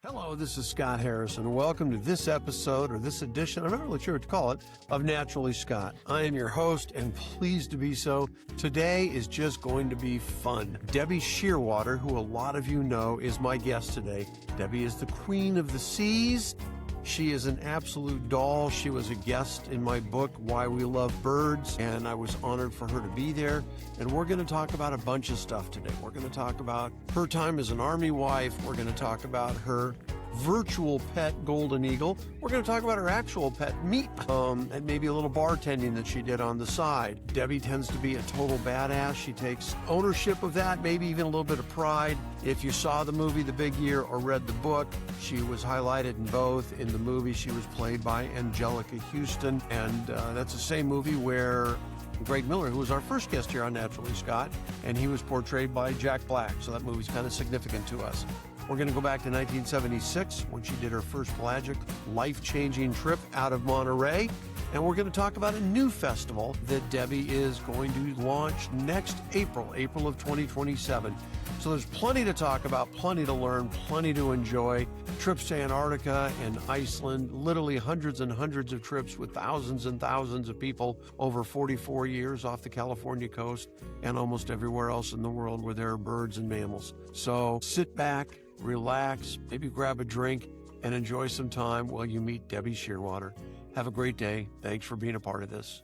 Hello, this is Scott Harrison, and welcome to this episode, or this edition, I'm not really sure what to call it, of Naturally Scott. I am your host, and pleased to be so. Today is just going to be fun. Debi Shearwater, who a lot of you know, is my guest today. Debi is the queen of the seas. She is an absolute doll. She was a guest in my book, Why We Love Birds, and I was honored for her to be there. And we're going to talk about a bunch of stuff today. We're going to talk about her time as an Army wife. We're going to talk about her virtual pet golden eagle. We're going to talk about her actual pet meat, and maybe a little bartending that she did on the side. Debi tends to be a total badass. She takes ownership of that, maybe even a little bit of pride. If you saw the movie The Big Year or read the book, she was highlighted in both. In the movie, she was played by Anjelica Huston, and that's the same movie where Greg Miller, who was our first guest here on Naturally Scott, and he was portrayed by Jack Black, so that movie's kind of significant to us. We're going to go back to 1976 when she did her first pelagic, life-changing trip out of Monterey, and we're going to talk about a new festival that Debi is going to launch next April of 2027. So there's plenty to talk about, plenty to learn, plenty to enjoy. Trips to Antarctica and Iceland, literally hundreds and hundreds of trips with thousands and thousands of people over 44 years off the California coast and almost everywhere else in the world where there are birds and mammals. So sit back, relax, maybe grab a drink, and enjoy some time while you meet Debi Shearwater. Have a great day. Thanks for being a part of this.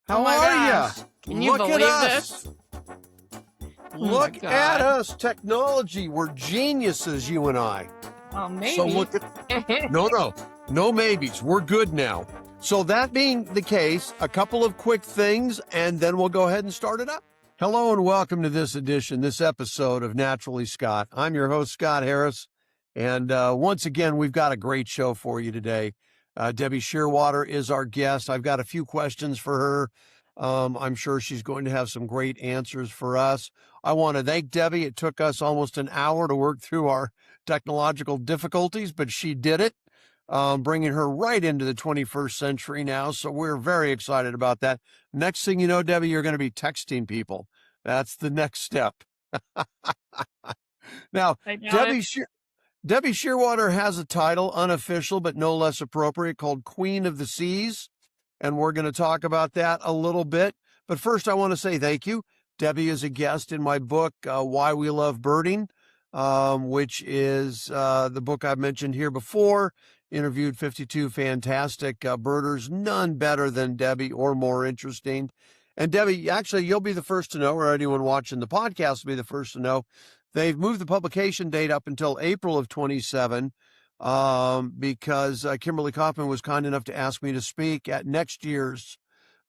How are you? Can you believe this? Look at us, technology. We're geniuses, you and I. Oh, maybe. So look at no maybes. We're good now. So that being the case, a couple of quick things, and then we'll go ahead and start it up. Hello and welcome to this episode of Naturally Scott. I'm your host, Scott Harris, and once again, we've got a great show for you today. Debi Shearwater is our guest. I've got a few questions for her. I'm sure she's going to have some great answers for us. I want to thank Debi. It took us almost an hour to work through our technological difficulties, but she did it, bringing her right into the 21st century now. So we're very excited about that. Next thing you know, Debi, you're going to be texting people. That's the next step. Now, Debi Shearwater has a title, unofficial but no less appropriate, called Queen of the Seas. And we're going to talk about that a little bit. But first, I want to say thank you. Debi is a guest in my book, Why We Love Birding, which is the book I've mentioned here before. Interviewed 52 fantastic birders, none better than Debi or more interesting. And Debi, actually, you'll be the first to know, or anyone watching the podcast will be the first to know, they've moved the publication date up until April of 27. Because Kimberly Kaufman was kind enough to ask me to speak at next year's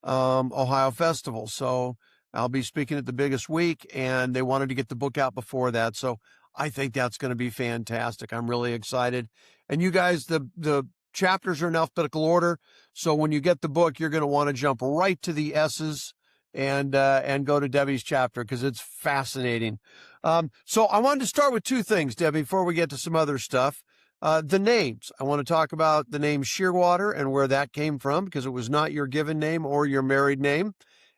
Ohio Festival. So I'll be speaking at the biggest week, and they wanted to get the book out before that. So I think that's going to be fantastic. I'm really excited. And you guys, the chapters are in alphabetical order. So when you get the book, you're going to want to jump right to the S's and go to Debi's chapter because it's fascinating. So I wanted to start with two things, Debi, before we get to some other stuff. The names. I want to talk about the name Shearwater and where that came from, because it was not your given name or your married name.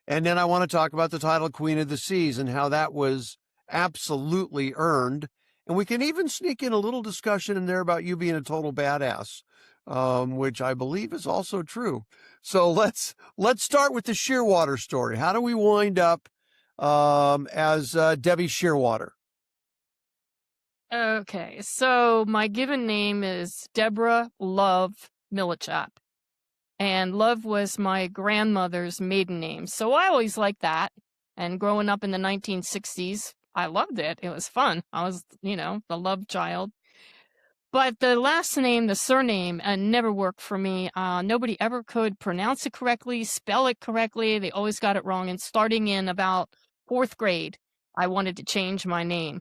And then I want to talk about the title Queen of the Seas and how that was absolutely earned. And we can even sneak in a little discussion in there about you being a total badass, which I believe is also true. So let's start with the Shearwater story. How do we wind up as Debi Shearwater? Okay, so my given name is Deborah Love Millichap, and Love was my grandmother's maiden name. So I always liked that. And growing up in the 1960s, I loved it. It was fun. I was, the love child. But the last name, the surname, never worked for me. Nobody ever could pronounce it correctly, spell it correctly. They always got it wrong. And starting in about fourth grade, I wanted to change my name.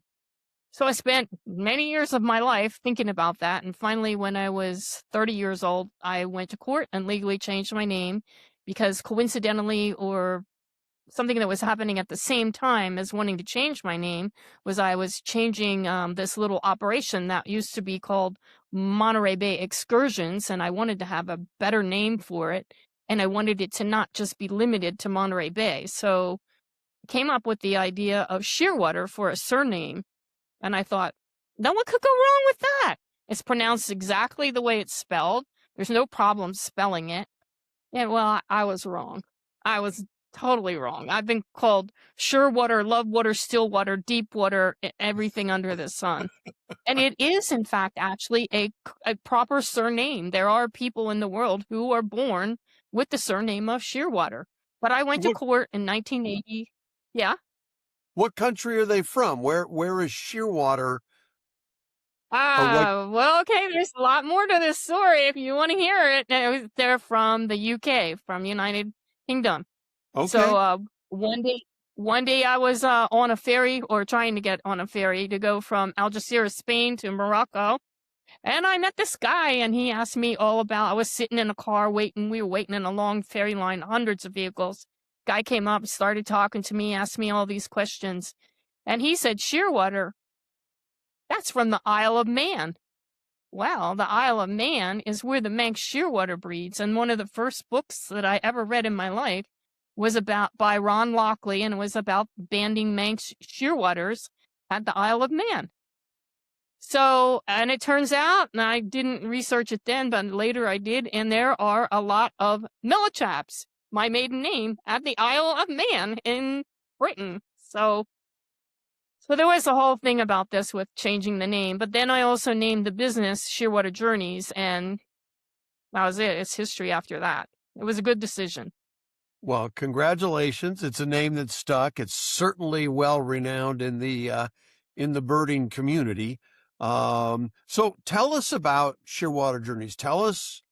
So I spent many years of my life thinking about that. And finally, when I was 30 years old, I went to court and legally changed my name because coincidentally, or something that was happening at the same time as wanting to change my name, was I was changing this little operation that used to be called Monterey Bay Excursions. And I wanted to have a better name for it. And I wanted it to not just be limited to Monterey Bay. So I came up with the idea of Shearwater for a surname. And I thought, No one could go wrong with that. It's pronounced exactly the way it's spelled. There's no problem spelling it. Yeah, well, I was wrong. I was totally wrong. I've been called Shearwater, love water, still water, deep water, everything under the sun. And it is, in fact, actually a proper surname. There are people in the world who are born with the surname of Shearwater. But I went to court in 1980. Yeah. What country are they from? Where is Shearwater? Well, okay, there's a lot more to this story if you want to hear it. They're from the UK, from United Kingdom. Okay. So one day I was on a ferry, or trying to get on a ferry to go from Algeciras, Spain to Morocco. And I met this guy, and he asked me all about, I was sitting in a car waiting. We were waiting in a long ferry line, hundreds of vehicles. Guy came up, started talking to me, asked me all these questions. And he said, Shearwater, that's from the Isle of Man. Well, the Isle of Man is where the Manx Shearwater breeds. And one of the first books that I ever read in my life was by Ron Lockley, and it was about banding Manx Shearwaters at the Isle of Man. So, and it turns out, and I didn't research it then, but later I did, and there are a lot of Millichaps, my maiden name, at the Isle of Man in Britain. So there was a whole thing about this with changing the name, but then I also named the business Shearwater Journeys, and that was it. It's history after that. It was a good decision. Well, congratulations. It's a name that stuck. It's certainly well renowned in the birding community. So tell us about Shearwater Journeys. Tell us,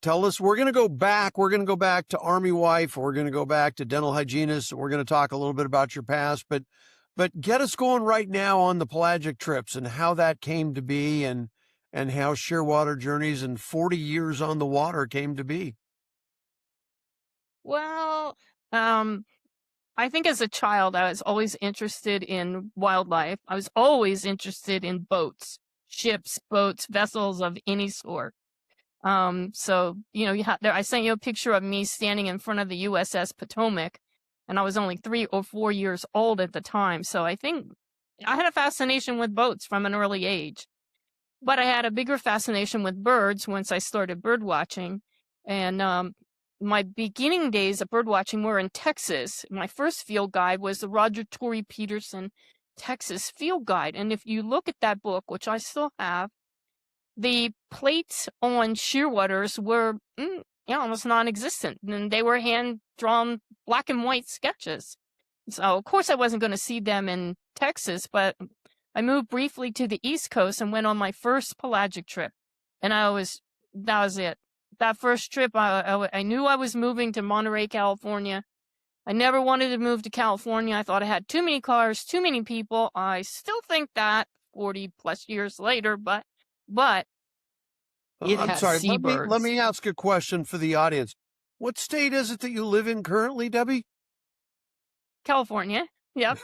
we're going to go back. We're going to go back to Army wife. We're going to go back to dental hygienist. We're going to talk a little bit about your past, but get us going right now on the pelagic trips and how that came to be, and how Shearwater Journeys and 40 years on the water came to be. Well, I think as a child, I was always interested in wildlife. I was always interested in boats, ships, boats, vessels of any sort. So, I sent you a picture of me standing in front of the USS Potomac, and I was only 3 or 4 years old at the time. So I think I had a fascination with boats from an early age. But I had a bigger fascination with birds once I started bird watching. And my beginning days of bird watching were in Texas. My first field guide was the Roger Torrey Peterson Texas Field Guide. And if you look at that book, which I still have, the plates on shearwaters were almost non-existent, and they were hand-drawn black and white sketches. So, of course, I wasn't going to see them in Texas, but I moved briefly to the East Coast and went on my first pelagic trip. And that was it. That first trip, I knew I was moving to Monterey, California. I never wanted to move to California. I thought I had too many cars, too many people. I still think that 40 plus years later, but it I'm has sorry. seabirds. Let me ask a question for the audience. What state is it that you live in currently, Debbie? California. Yep.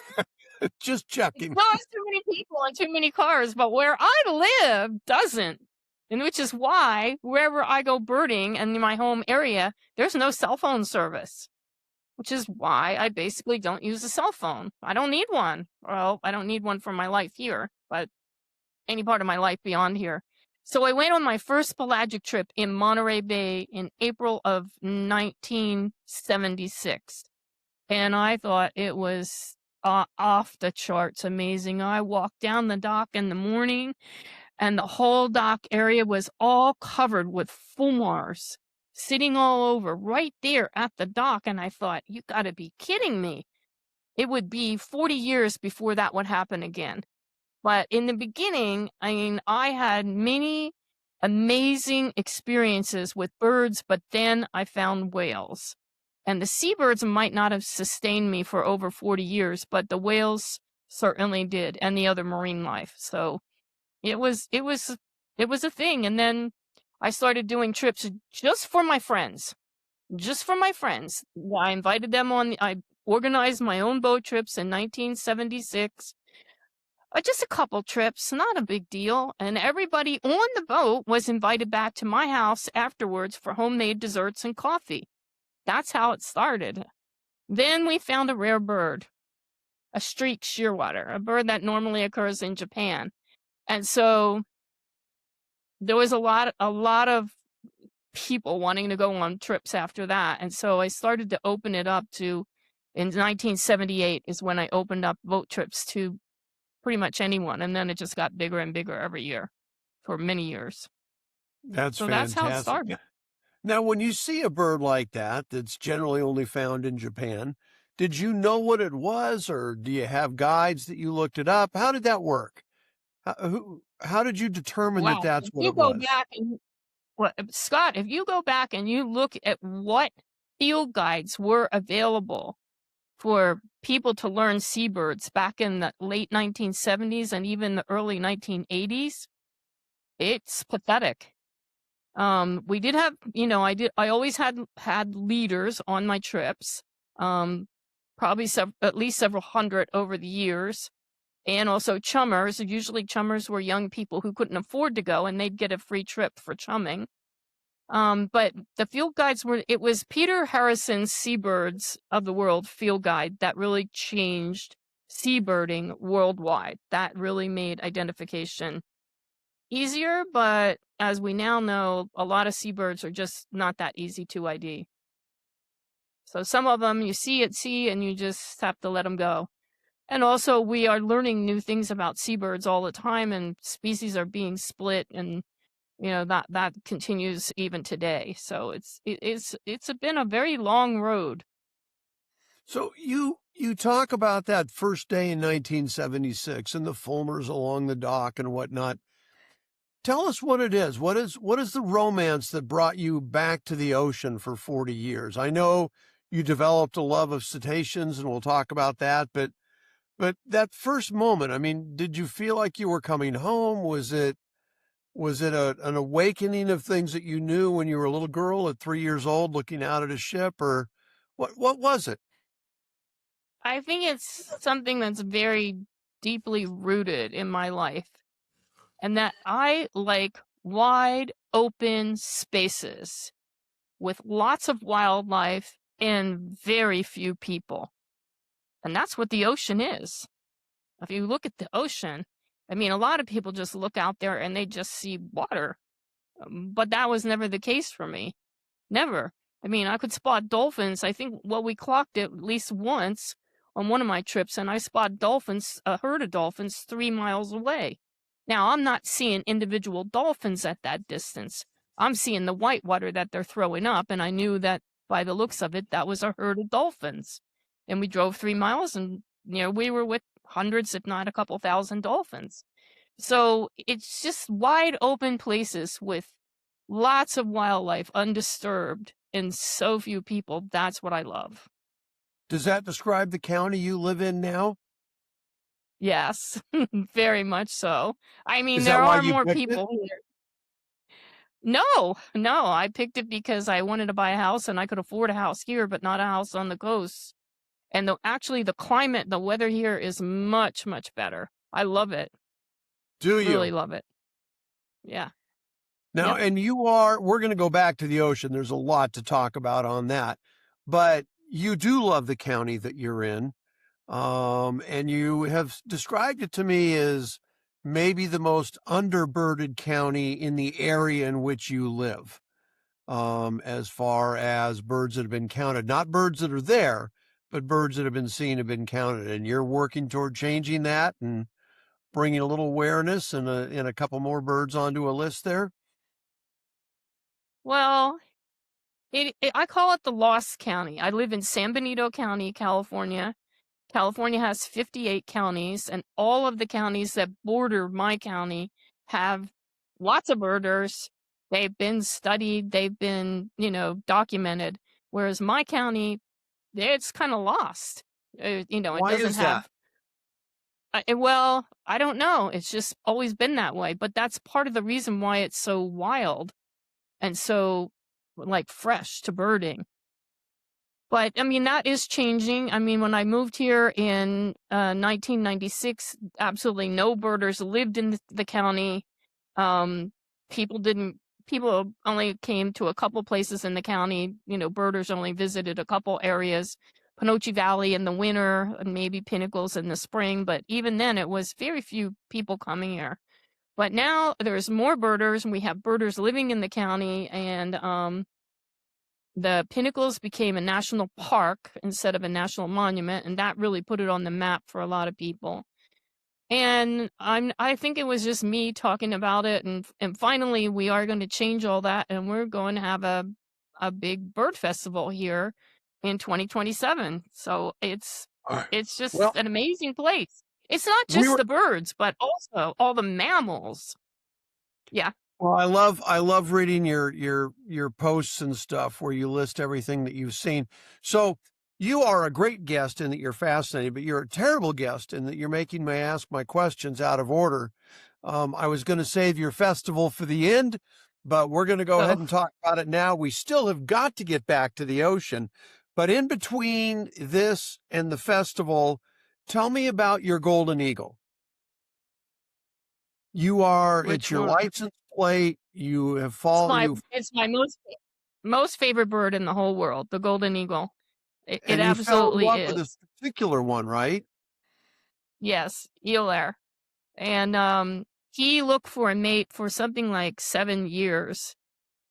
Just checking. No, it's too many people and too many cars, but where I live doesn't. And which is why wherever I go birding and in my home area, there's no cell phone service. Which is why I basically don't use a cell phone. I don't need one. Well, I don't need one for my life here, but any part of my life beyond here. So I went on my first pelagic trip in Monterey Bay in April of 1976. And I thought it was off the charts amazing. I walked down the dock in the morning, and the whole dock area was all covered with fulmars sitting all over right there at the dock. And I thought, you got to be kidding me. It would be 40 years before that would happen again. But in the beginning, I had many amazing experiences with birds, but then I found whales. And the seabirds might not have sustained me for over 40 years, but the whales certainly did, and the other marine life. So it was a thing. And then I started doing trips just for my friends. I invited them on. I organized my own boat trips in 1976. Just a couple trips, not a big deal. And everybody on the boat was invited back to my house afterwards for homemade desserts and coffee. That's how it started. Then we found a rare bird, a streaked shearwater, a bird that normally occurs in Japan. And so there was a lot of people wanting to go on trips after that. And so I started to open it up to, in 1978 is when I opened up boat trips to pretty much anyone. And then it just got bigger and bigger every year for many years. That's So that's how it fantastic. started. Now, when you see a bird like that, that's generally only found in Japan, did you know what it was, or do you have guides that you looked it up? How did that work? How did you determine that Wow. that's If what you it go was? back and Scott, if you go back and you look at what field guides were available for people to learn seabirds back in the late 1970s and even the early 1980s, it's pathetic. We did have, I always had leaders on my trips, probably at least several hundred over the years, and also chummers. Usually chummers were young people who couldn't afford to go, and they'd get a free trip for chumming. But the field guides it was Peter Harrison's Seabirds of the World field guide that really changed seabirding worldwide. That really made identification easier, but as we now know, a lot of seabirds are just not that easy to ID. So some of them you see at sea and you just have to let them go. And also we are learning new things about seabirds all the time, and species are being split, and that continues even today. So it's been a very long road. So you talk about that first day in 1976 and the fulmars along the dock and whatnot. Tell us what it is. What is the romance that brought you back to the ocean for 40 years? I know you developed a love of cetaceans, and we'll talk about that, but that first moment, I mean, did you feel like you were coming home? Was it an awakening of things that you knew when you were a little girl at 3 years old looking out at a ship, or what was it? I think it's something that's very deeply rooted in my life, and that I like wide open spaces with lots of wildlife and very few people. And that's what the ocean is. If you look at the ocean, I mean, a lot of people just look out there and they just see water. But that was never the case for me. Never. I mean, I could spot dolphins. I think, well, we clocked it at least once on one of my trips, and I spot dolphins, a herd of dolphins 3 miles away. Now, I'm not seeing individual dolphins at that distance. I'm seeing the whitewater that they're throwing up, and I knew that by the looks of it, that was a herd of dolphins. And we drove 3 miles, and we were with hundreds, if not a couple thousand dolphins. So it's just wide open places with lots of wildlife undisturbed and so few people. That's what I love. Does that describe the county you live in now? Yes, very much so. I mean, Is there that why are you more picked it? people here. No, I picked it because I wanted to buy a house and I could afford a house here, but not a house on the coast. And actually the climate, the weather here is much, much better. I love it. Do Really you? love it. Yeah. Now, Yep. and we're going to go back to the ocean. There's a lot to talk about on that, but you do love the county that you're in. And you have described it to me as maybe the most underbirded county in the area in which you live, as far as birds that have been counted, not birds that are there, but birds that have been seen have been counted. And you're working toward changing that and bringing a little awareness and a couple more birds onto a list there. Well, I call it the Lost County. I live in San Benito County, California. California has 58 counties, and all of the counties that border my county have lots of birders. They've been studied, they've been, documented. Whereas my county, it's kind of lost. It Why doesn't is that? have, well, I don't know. It's just always been that way. But that's part of the reason why it's so wild and so like fresh to birding. But I mean, that is changing. I mean, when I moved here in 1996, absolutely no birders lived in the county. Um, people only came to a couple places in the county. Birders only visited a couple areas, Panoche Valley in the winter, and maybe Pinnacles in the spring. But even then, it was very few people coming here. But now there's more birders, and we have birders living in the county, and the Pinnacles became a national park instead of a national monument, and that really put it on the map for a lot of people. And I think it was just me talking about it, and finally we are going to change all that, and we're going to have a big bird festival here in 2027. So it's All right. just Well, an amazing place. It's not we just were the birds, but also all the mammals. Yeah. well, I love reading your posts and stuff where you list everything that you've seen. So you are a great guest in that you're fascinating, but you're a terrible guest in that you're making me ask my questions out of order. I was going to save your festival for the end, but we're going to go ahead So and talk about it now. We still have got to get back to the ocean, but in between this and the festival, tell me about your golden eagle. It's which your one? license plate. You've, It's my most favorite bird in the whole world, the golden eagle. It and you fell in absolutely love with this is. particular one, right? Yes, Elair. And he looked for a mate for something like 7 years.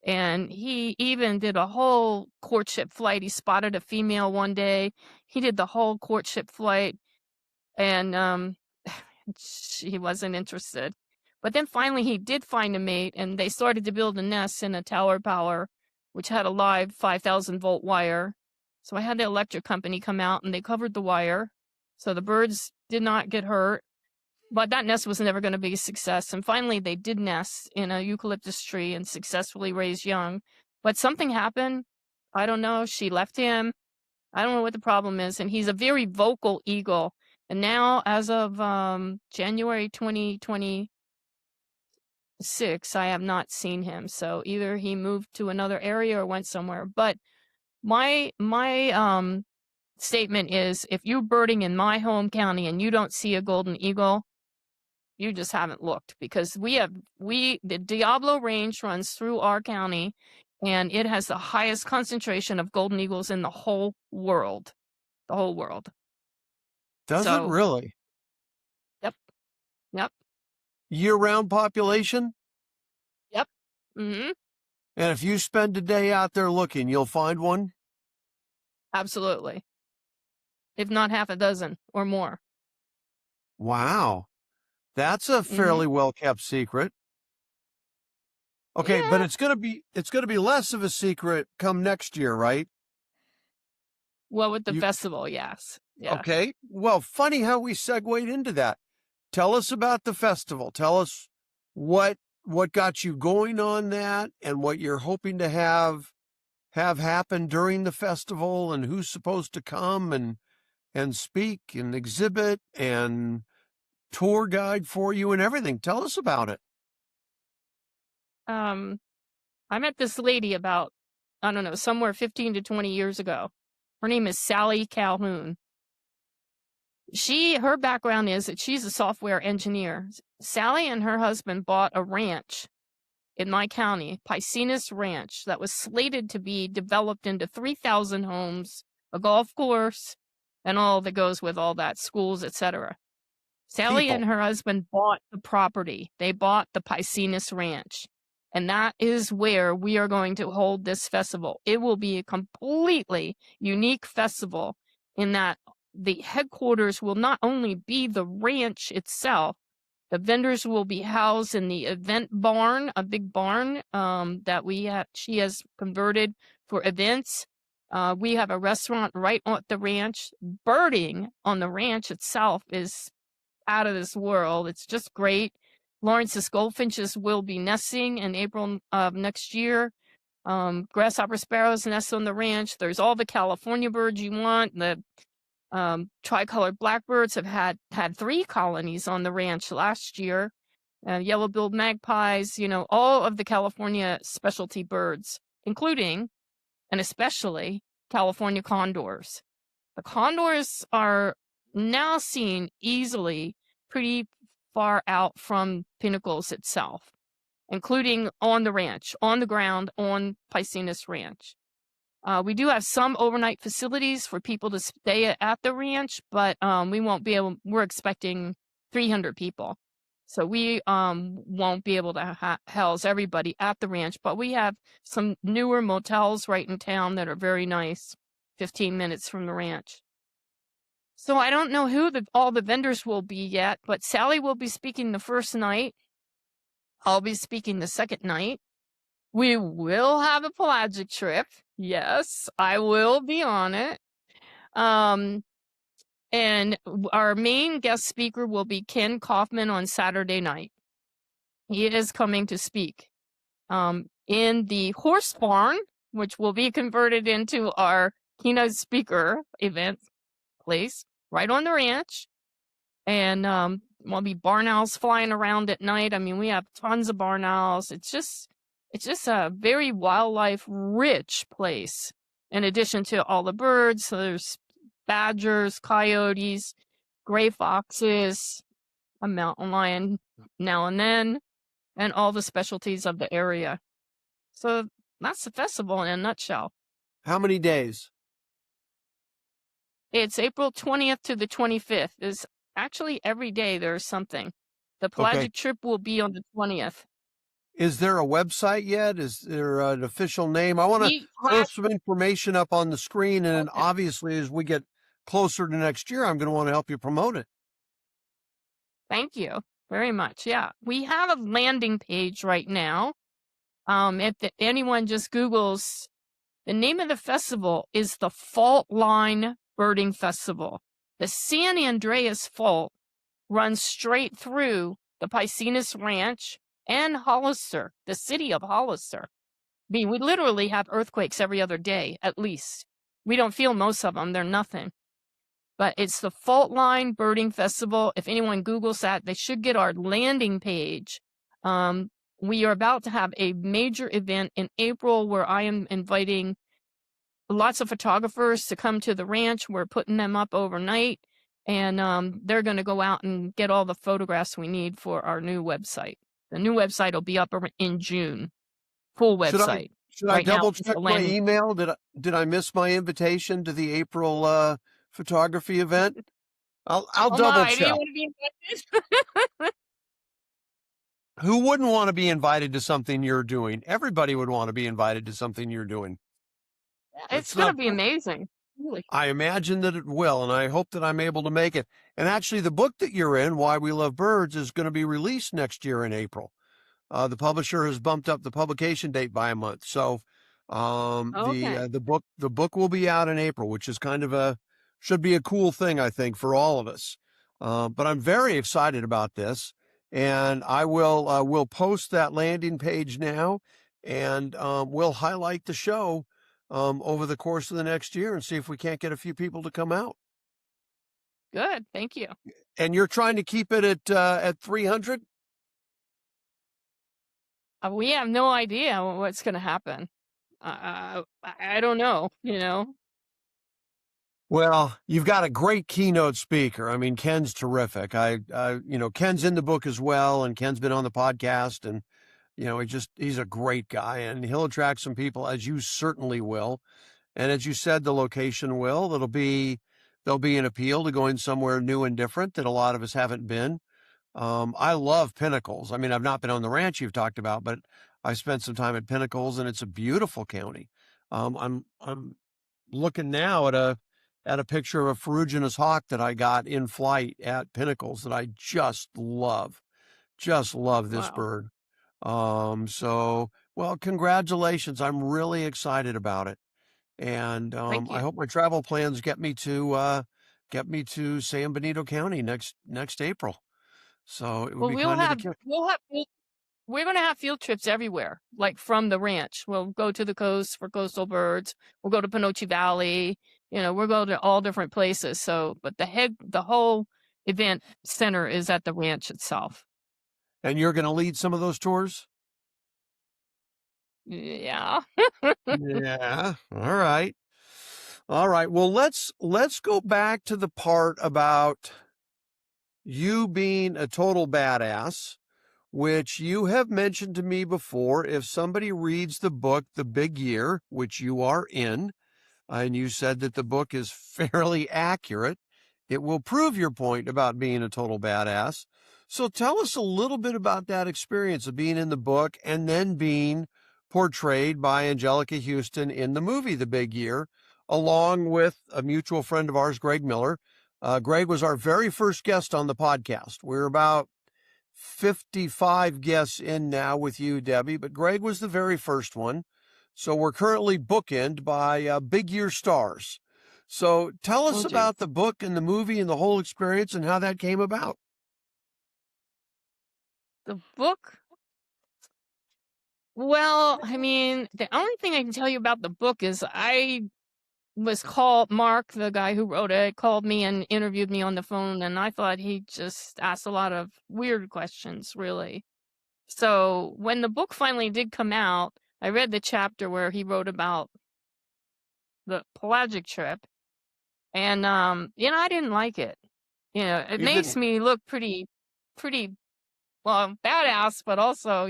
And he even did a whole courtship flight. He spotted a female one day. He did the whole courtship flight, and she wasn't interested. But then finally he did find a mate, and they started to build a nest in a tower power, which had a live 5,000-volt wire. So I had the electric company come out, and they covered the wire, so the birds did not get hurt. But that nest was never going to be a success. And finally, they did nest in a eucalyptus tree and successfully raised young. But something happened. I don't know. She left him. I don't know what the problem is. And he's a very vocal eagle. And now, as of January 2026, I have not seen him. So either he moved to another area or went somewhere. But my statement is, if you're birding in my home county and you don't see a golden eagle, you just haven't looked, because the Diablo Range runs through our county, and it has the highest concentration of golden eagles in the whole world. The whole world. Does it So, really? yep, yep, Year-round population? yep. Mm-hmm. And if you spend a day out there looking, you'll find one? Absolutely. If not half a dozen or more. Wow. That's a Mm-hmm. fairly well-kept secret. Okay, but Yeah. it's going to be less of a secret come next year, right? Well, with the You festival, yes. Yeah. Okay. Well, funny how we segued into that. Tell us about the festival. Tell us what got you going on that and what you're hoping to have happen during the festival and who's supposed to come and speak and exhibit and tour guide for you and everything. Tell us about it. Um, I met this lady about, I don't know, somewhere 15 to 20 years ago. Her name is Sally Calhoun. Her background is that she's a software engineer. Sally and her husband bought a ranch in my county, Piscinus Ranch, that was slated to be developed into 3,000 homes, a golf course, and all that goes with all that, schools, etc. Sally and People. her husband bought the property. They bought the Piscinus Ranch. And that is where we are going to hold this festival. It will be a completely unique festival in that the headquarters will not only be the ranch itself, the vendors will be housed in the event barn, a big barn that she has converted for events. We have a restaurant right on the ranch. Birding on the ranch itself is out of this world. It's just great. Lawrence's goldfinches will be nesting in April of next year. Grasshopper sparrows nest on the ranch. There's all the California birds you want. The tricolored blackbirds have had 3 colonies on the ranch last year. Yellow-billed magpies, all of the California specialty birds, including and especially California condors. The condors are now seen easily pretty far out from Pinnacles itself, including on the ranch, on the ground, on Piscinus Ranch. We do have some overnight facilities for people to stay at the ranch, but we're expecting 300 people. So we won't be able to house everybody at the ranch, but we have some newer motels right in town that are very nice, 15 minutes from the ranch. So I don't know who all the vendors will be yet, but Sally will be speaking the first night. I'll be speaking the second night. We will have a pelagic trip. Yes, I will be on it. And our main guest speaker will be Ken Kaufman on Saturday night. He is coming to speak in the horse barn, which will be converted into our keynote speaker event place right on the ranch. And there'll be barn owls flying around at night. I mean, we have tons of barn owls. It's just a very wildlife rich place. In addition to all the birds, so there's badgers, coyotes, gray foxes, a mountain lion now and then, and all the specialties of the area. So that's the festival in a nutshell. How many days? It's April 20th to the 25th. Is actually every day there's something. The pelagic trip will be on the 20th. Is there a website yet? Is there an official name? I want to throw some information up on the screen, and obviously as we get closer to next year, I'm going to want to help you promote it. Thank you very much. Yeah, we have a landing page right now. If anyone just Googles, the name of the festival is the Fault Line Birding Festival. The San Andreas Fault runs straight through the Piscinas Ranch and Hollister, the city of Hollister. I mean, we literally have earthquakes every other day, at least. We don't feel most of them. They're nothing. But it's the Fault Line Birding Festival. If anyone Googles that, they should get our landing page. We are about to have a major event in April where I am inviting lots of photographers to come to the ranch. We're putting them up overnight, and they're going to go out and get all the photographs we need for our new website. The new website will be up in June. Full website. Should I double check my email? Did I miss my invitation to the April photography event? I'll double check. Want to be invited? Who wouldn't want to be invited to something you're doing? Everybody would want to be invited to something you're doing. It's going to be amazing. Really. I imagine that it will, and I hope that I'm able to make it. And actually, the book that you're in, Why We Love Birds, is going to be released next year in April. The publisher has bumped up the publication date by a month, so the book will be out in April, which is kind of should be a cool thing, I think, for all of us. But I'm very excited about this. And I will post that landing page now, and we'll highlight the show over the course of the next year and see if we can't get a few people to come out. Good, thank you. And you're trying to keep it at 300? We have no idea what's going to happen. I don't know, Well, you've got a great keynote speaker. I mean, Ken's terrific. Ken's in the book as well, and Ken's been on the podcast, and he's a great guy, and he'll attract some people, as you certainly will. And as you said, the location will. There'll be an appeal to going somewhere new and different that a lot of us haven't been. I love Pinnacles. I mean, I've not been on the ranch you've talked about, but I spent some time at Pinnacles, and it's a beautiful county. I'm looking now at a picture of a ferruginous hawk that I got in flight at Pinnacles that I just love this bird. Well, congratulations. I'm really excited about it. And I hope my travel plans get me to San Benito County next April. So it would be we're going to have field trips everywhere, like from the ranch. We'll go to the coast for coastal birds. We'll go to Panoche Valley. We'll go to all different places. So, but the whole event center is at the ranch itself. And you're going to lead some of those tours? Yeah. Yeah. All right. Well, let's go back to the part about you being a total badass, which you have mentioned to me before. If somebody reads the book, The Big Year, which you are in, and you said that the book is fairly accurate, it will prove your point about being a total badass. So tell us a little bit about that experience of being in the book and then being portrayed by Anjelica Huston in the movie The Big Year, along with a mutual friend of ours, Greg Miller. Greg was our very first guest on the podcast. We're about 55 guests in now with you, Debbie, but Greg was the very first one. So we're currently bookended by Big Year stars. So tell us Oh, gee. about the book and the movie and the whole experience and how that came about. The book? Well, I mean, the only thing I can tell you about the book is Mark, the guy who wrote it, called me and interviewed me on the phone, and I thought he just asked a lot of weird questions, really. So when the book finally did come out, I read the chapter where he wrote about the pelagic trip, and I didn't like it. It You makes didn't. me look pretty, well, badass, but also,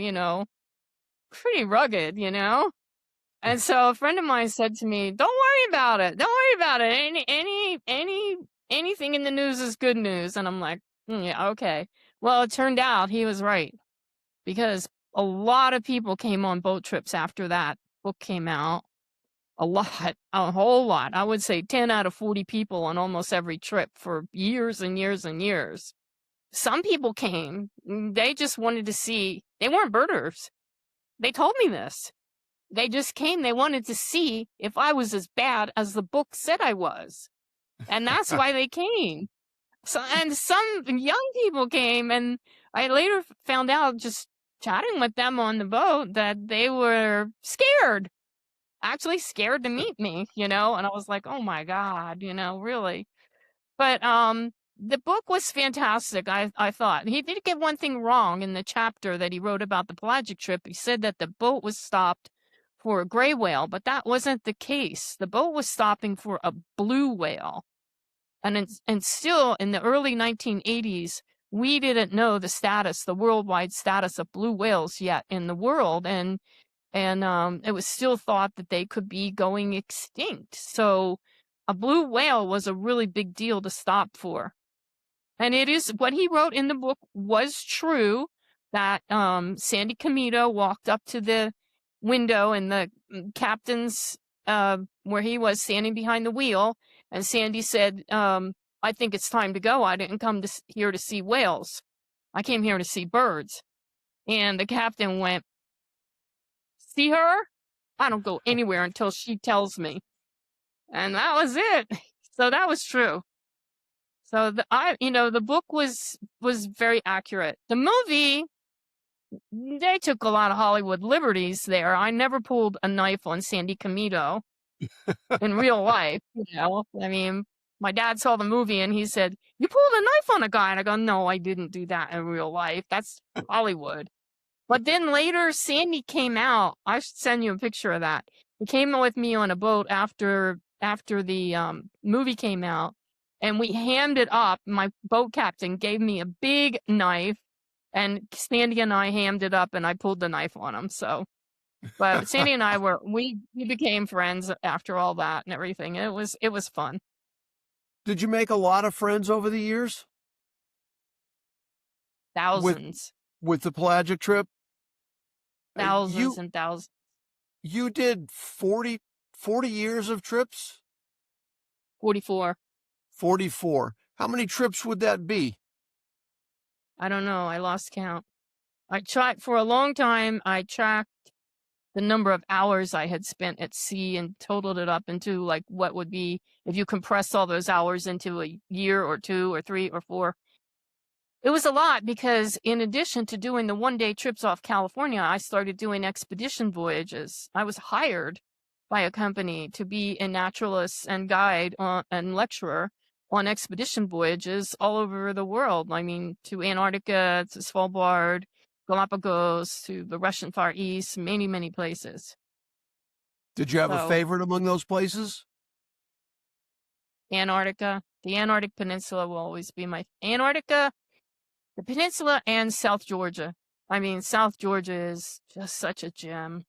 pretty rugged. And so a friend of mine said to me, "Don't worry about it. Don't worry about it. Anything in the news is good news." And I'm like, "Yeah, okay." Well, it turned out he was right, because a lot of people came on boat trips after that book came out. A lot, a whole lot. I would say 10 out of 40 people on almost every trip for years and years and years. Some people came, they just wanted to see, they weren't birders. They told me this. They just came, they wanted to see if I was as bad as the book said I was. And that's why they came. So, and some young people came, and I later found out, just chatting with them on the boat, that they were scared, actually scared to meet me, and I was like, oh my God, really. But the book was fantastic. I thought he did get one thing wrong in the chapter that he wrote about the pelagic trip. He said that the boat was stopped for a gray whale, but that wasn't the case. The boat was stopping for a blue whale. And still in the early 1980s, we didn't know the worldwide status of blue whales yet in the world. And it was still thought that they could be going extinct. So a blue whale was a really big deal to stop for. And it is, what he wrote in the book was true, that Sandy Comito walked up to the window in the captain's, where he was standing behind the wheel, and Sandy said, "I think it's time to go. I didn't come here to see whales. I came here to see birds." And the captain went, "See her? I don't go anywhere until she tells me." And that was it. So that was true. So the book was very accurate. The movie, they took a lot of Hollywood liberties there. I never pulled a knife on Sandy Comito in real life. I mean, my dad saw the movie and he said, "You pulled a knife on a guy." And I go, "No, I didn't do that in real life. That's Hollywood." But then later, Sandy came out. I should send you a picture of that. He came with me on a boat after the movie came out, and we hammed it up. My boat captain gave me a big knife, and Sandy and I hammed it up, and I pulled the knife on him. So, but Sandy and I we became friends after all that and everything. It was fun. Did you make a lot of friends over the years Thousands, with the pelagic trip? thousands and thousands. You did 40 years of trips? 44. 44. How many trips would that be? I don't know. I lost count. I tried for a long time. I tracked the number of hours I had spent at sea and totaled it up into like what would be if you compress all those hours into a year or 2 or 3 or 4. It was a lot, because in addition to doing the one-day trips off California, I started doing expedition voyages. I was hired by a company to be a naturalist and guide and lecturer on expedition voyages all over the world. I mean, to Antarctica, to Svalbard, Galapagos, to the Russian Far East, many, many places. Did you have a favorite among those places? Antarctica. The Antarctic Peninsula will always be my Antarctica, the peninsula, and South Georgia. I mean, South Georgia is just such a gem.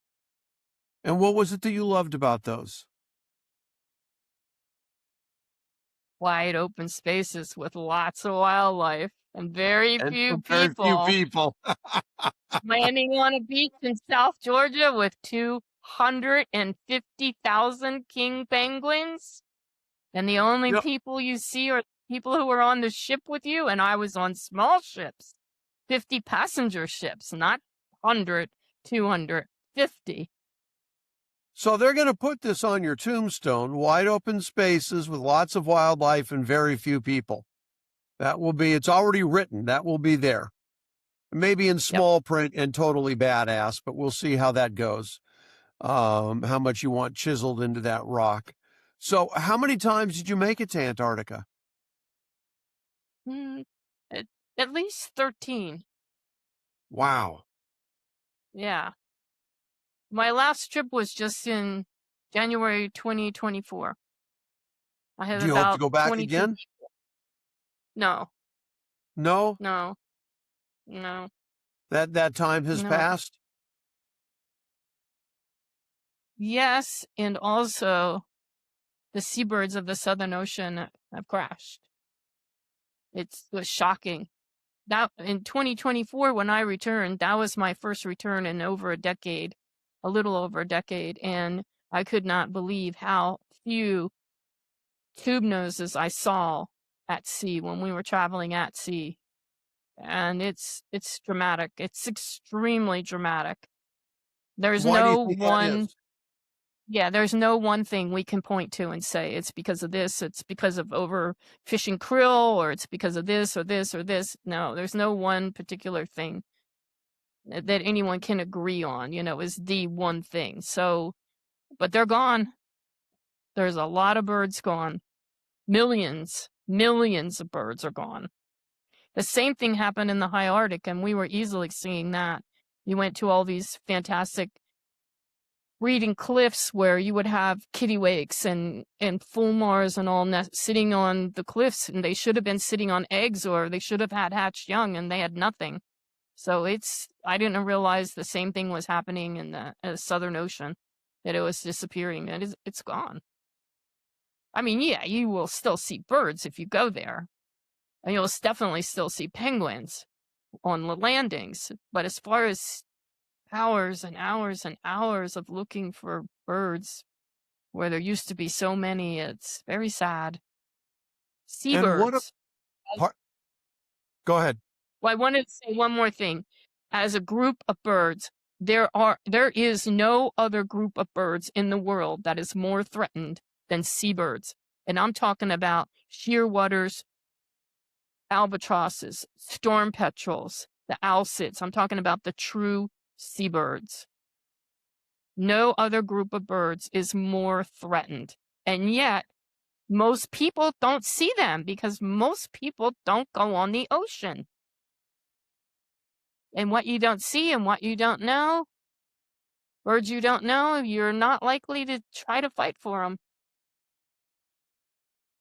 And what was it that you loved about those? Wide open spaces with lots of wildlife. And very And few very few people people. landing on a beach in South Georgia with 250,000 king penguins. And the only Yep. people you see are people who are on the ship with you. And I was on small ships, 50 passenger ships, not 100, 250. So they're going to put this on your tombstone, wide open spaces with lots of wildlife and very few people. That will be, it's already written. That will be there. Maybe in small print and totally badass, but we'll see how that goes. How much you want chiseled into that rock. So how many times did you make it to Antarctica? Mm, at least 13. Wow. Yeah. My last trip was just in January 2024. I have Do you hope to about go back 22. again? No, No? no, no, That time has no. passed? Yes, and also the seabirds of the Southern Ocean have crashed. It was shocking. That in 2024, when I returned, that was my first return in over a decade, a little over a decade, and I could not believe how few tube noses I saw at sea when we were traveling at sea. And it's dramatic. It's extremely dramatic. There's Why do you no think that one is? Yeah, there's no one thing we can point to and say it's because of this, it's because of overfishing krill, or it's because of this or this or this. No, there's no one particular thing that anyone can agree on, is the one thing. So, but they're gone. There's a lot of birds gone. Millions of birds are gone. The same thing happened in the high Arctic, and we were easily seeing that. You went to all these fantastic breeding cliffs where you would have kittiwakes and fulmars and all sitting on the cliffs, and they should have been sitting on eggs, or they should have had hatched young, and they had nothing. So I didn't realize the same thing was happening in the Southern Ocean, that it was disappearing. It's gone. I mean, yeah, you will still see birds if you go there, and you'll definitely still see penguins on the landings. But as far as hours and hours and hours of looking for birds where there used to be so many, it's very sad. And what a Seabirds. part, go ahead. Well, I wanted to say one more thing. As a group of birds, there is no other group of birds in the world that is more threatened than seabirds. And I'm talking about shearwaters, albatrosses, storm petrels, the owlsits. I'm talking about the true seabirds. No other group of birds is more threatened. And yet, most people don't see them because most people don't go on the ocean. And what you don't see and what you don't know, birds you don't know, you're not likely to try to fight for them.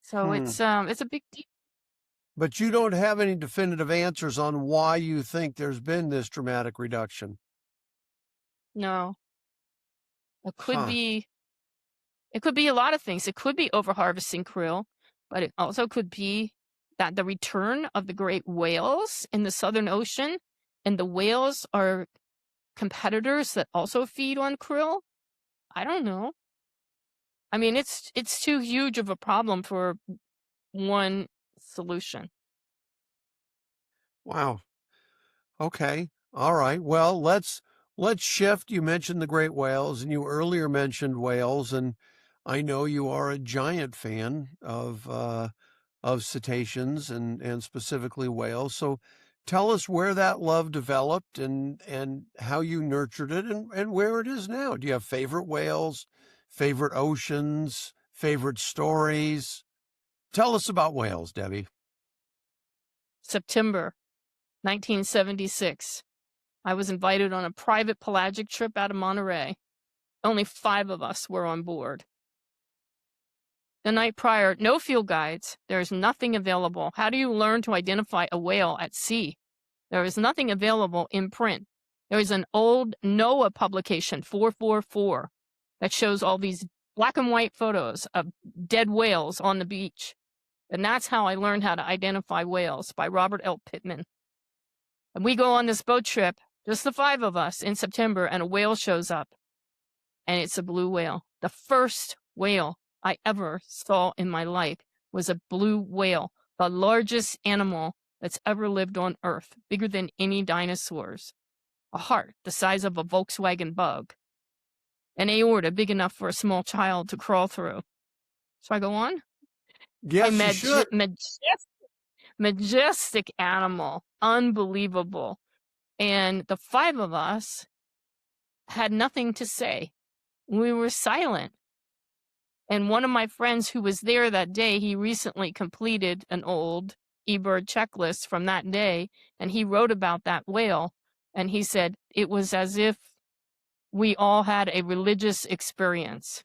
So it's a big deal. But you don't have any definitive answers on why you think there's been this dramatic reduction. No. It could Huh. be a lot of things. It could be overharvesting krill, but it also could be that the return of the great whales in the Southern Ocean, and the whales are competitors that also feed on krill. I don't know. I mean, it's too huge of a problem for one solution. Wow. Okay. All right. Well, let's shift. You mentioned the great whales, and you earlier mentioned whales, and I know you are a giant fan of cetaceans and specifically whales. So tell us where that love developed and how you nurtured it and where it is now. Do you have favorite whales, favorite oceans, favorite stories? Tell us about whales, Debbie. September 1976. I was invited on a private pelagic trip out of Monterey. Only 5 of us were on board. The night prior, no field guides. There is nothing available. How do you learn to identify a whale at sea? There is nothing available in print. There is an old NOAA publication, 444, that shows all these black and white photos of dead whales on the beach. And that's how I learned how to identify whales, by Robert L. Pittman. And we go on this boat trip, just the 5 of us, in September, and a whale shows up. And it's a blue whale. The first whale I ever saw in my life was a blue whale, the largest animal that's ever lived on Earth, bigger than any dinosaurs. A heart the size of a Volkswagen Bug. An aorta big enough for a small child to crawl through. So I go on. Yes, you should. Majestic animal. Unbelievable. And the 5 of us had nothing to say. We were silent. And one of my friends who was there that day, he recently completed an old eBird checklist from that day, and he wrote about that whale. And he said it was as if we all had a religious experience.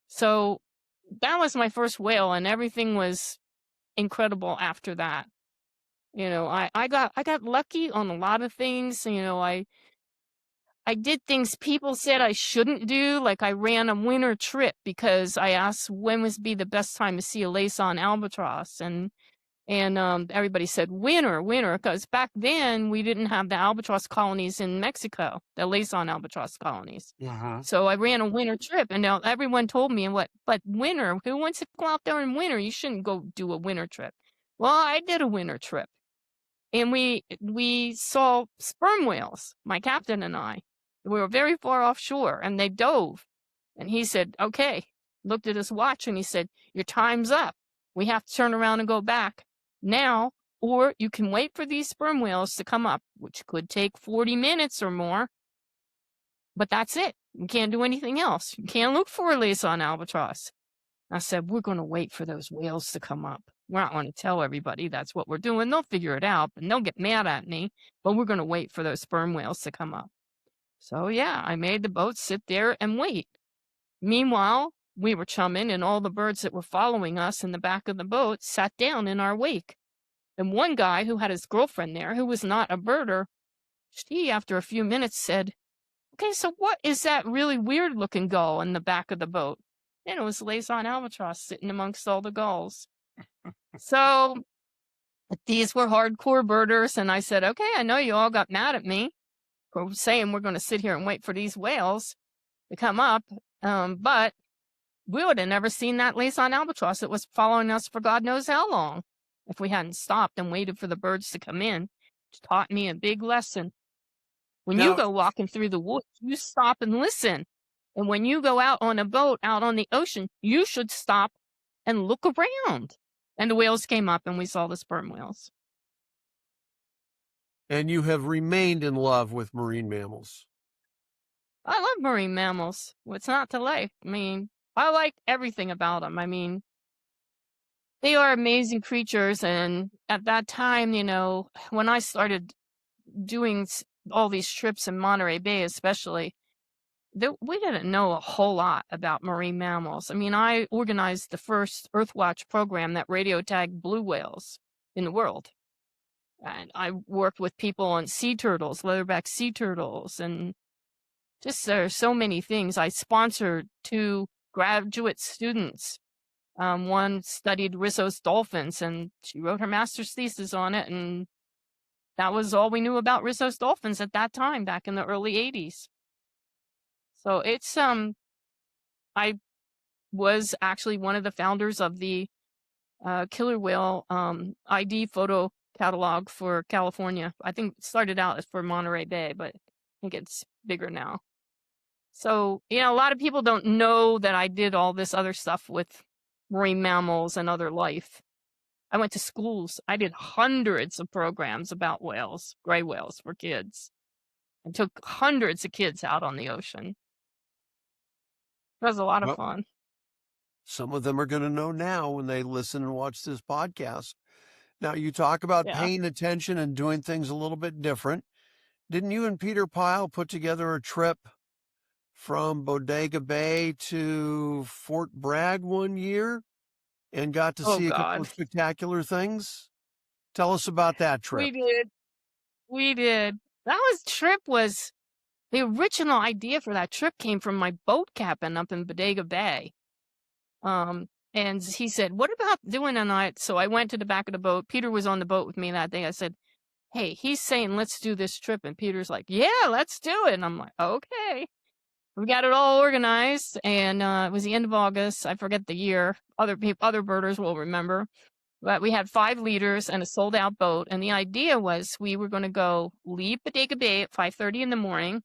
So that was my first whale, and everything was incredible after that. I got lucky on a lot of things. I did things people said I shouldn't do, like I ran a winter trip because I asked when would be the best time to see a lace-on albatross, and everybody said winter, because back then we didn't have the albatross colonies in Mexico, the lace-on albatross colonies. So I ran a winter trip, and now everyone told me, but winter, who wants to go out there in winter? You shouldn't go do a winter trip. Well, I did a winter trip, and we saw sperm whales, my captain and I. We were very far offshore, and they dove. And he said, okay, looked at his watch, and he said, your time's up. We have to turn around and go back now, or you can wait for these sperm whales to come up, which could take 40 minutes or more. But that's it. You can't do anything else. You can't look for a lace-on albatross. I said, we're going to wait for those whales to come up. We're not going to tell everybody that's what we're doing. They'll figure it out, and they'll get mad at me. But we're going to wait for those sperm whales to come up. So, yeah, I made the boat sit there and wait. Meanwhile, we were chumming, and all the birds that were following us in the back of the boat sat down in our wake. And one guy who had his girlfriend there, who was not a birder, she, after a few minutes, said, okay, so what is that really weird-looking gull in the back of the boat? And it was lace-on albatross sitting amongst all the gulls. So these were hardcore birders, and I said, okay, I know you all got mad at me for saying we're going to sit here and wait for these whales to come up, but we would have never seen that lace-on albatross that was following us for God knows how long if we hadn't stopped and waited for the birds to come in. It taught me a big lesson. When you go walking through the woods, you stop and listen. And when you go out on a boat out on the ocean, you should stop and look around. And the whales came up, and we saw the sperm whales. And you have remained in love with marine mammals. I love marine mammals. What's not to like? I mean, I like everything about them. I mean, they are amazing creatures. And at that time, when I started doing all these trips in Monterey Bay, especially, we didn't know a whole lot about marine mammals. I mean, I organized the first Earthwatch program that radio tagged blue whales in the world. And I worked with people on sea turtles, leatherback sea turtles, and just there are so many things. I sponsored 2 graduate students. One studied Risso's dolphins, and she wrote her master's thesis on it, and that was all we knew about Risso's dolphins at that time, back in the early 80s. So it's, I was actually one of the founders of the killer whale ID photo catalog for California. I think it started out as for Monterey Bay, but I think it's bigger now. So, a lot of people don't know that I did all this other stuff with marine mammals and other life. I went to schools. I did hundreds of programs about whales, gray whales for kids, and took hundreds of kids out on the ocean. It was a lot of fun. Some of them are going to know now when they listen and watch this podcast. Now, you talk about paying attention and doing things a little bit different. Didn't you and Peter Pyle put together a trip from Bodega Bay to Fort Bragg one year and got to see a couple of spectacular things? Tell us about that trip. We did. The original idea for that trip came from my boat captain up in Bodega Bay. And he said, what about doing a night? So I went to the back of the boat. Peter was on the boat with me that day. I said, hey, he's saying, let's do this trip. And Peter's like, yeah, let's do it. And I'm like, okay. We got it all organized. And it was the end of August. I forget the year. Other birders will remember. But we had 5 leaders and a sold out boat. And the idea was we were going to go leave Bodega Bay at 5:30 in the morning,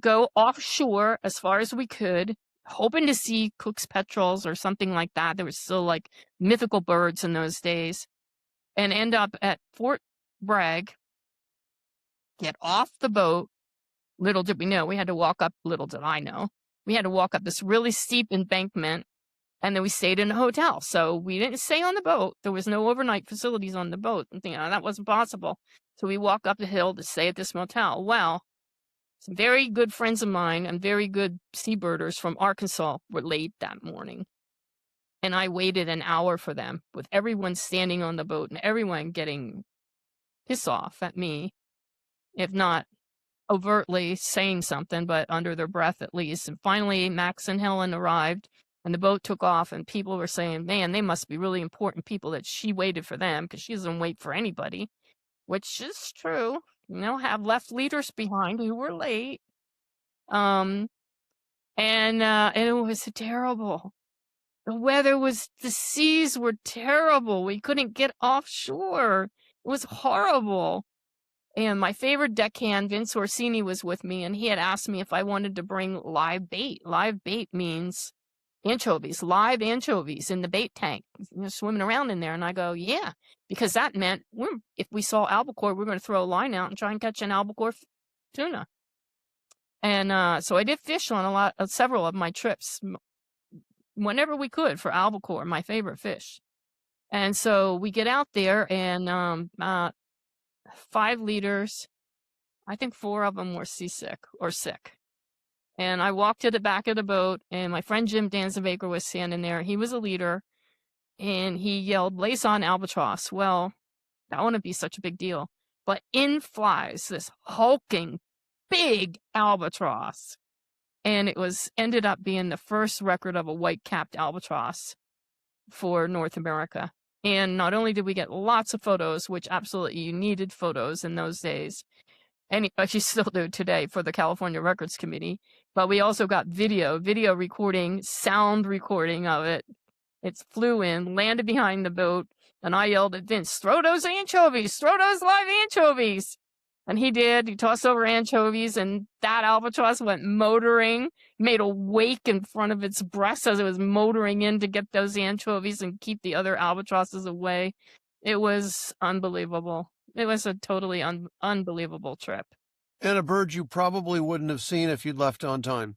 go offshore as far as we could, hoping to see Cook's petrels or something like that. There was still like mythical birds in those days, and end up at Fort Bragg, get off the boat. Little did we know, we had to walk up, little did I know, we had to walk up this really steep embankment, and then we stayed in a hotel. So we didn't stay on the boat. There was no overnight facilities on the boat. That wasn't possible. So we walk up the hill to stay at this motel. Well, some very good friends of mine and very good seabirders from Arkansas were late that morning. And I waited an hour for them, with everyone standing on the boat and everyone getting pissed off at me, if not overtly saying something, but under their breath at least. And finally, Max and Helen arrived, and the boat took off, and people were saying, man, they must be really important people that she waited for them, because she doesn't wait for anybody, which is true. Have left leaders behind who were late. And it was terrible. The seas were terrible. We couldn't get offshore. It was horrible. And my favorite deckhand, Vince Orsini, was with me, and he had asked me if I wanted to bring live bait. Live bait means anchovies, live anchovies in the bait tank, swimming around in there. And I go, yeah, because that meant if we saw albacore, we're going to throw a line out and try and catch an albacore tuna. And so I did fish on several of my trips, whenever we could, for albacore, my favorite fish. And so we get out there, and 5 leaders, I think 4 of them were seasick or sick. And I walked to the back of the boat, and my friend Jim Danzebaker was standing there. He was a leader, and he yelled, "Blazon albatross." Well, that wouldn't be such a big deal. But in flies this hulking, big albatross. And it ended up being the first record of a white-capped albatross for North America. And not only did we get lots of photos, which absolutely you needed photos in those days, and you still do today for the California Records Committee, but we also got video recording, sound recording of it. It flew in, landed behind the boat, and I yelled at Vince, "Throw those anchovies, throw those live anchovies." And he did. He tossed over anchovies, and that albatross went motoring, made a wake in front of its breast as it was motoring in to get those anchovies and keep the other albatrosses away. It was unbelievable. It was a totally unbelievable trip. And a bird you probably wouldn't have seen if you'd left on time.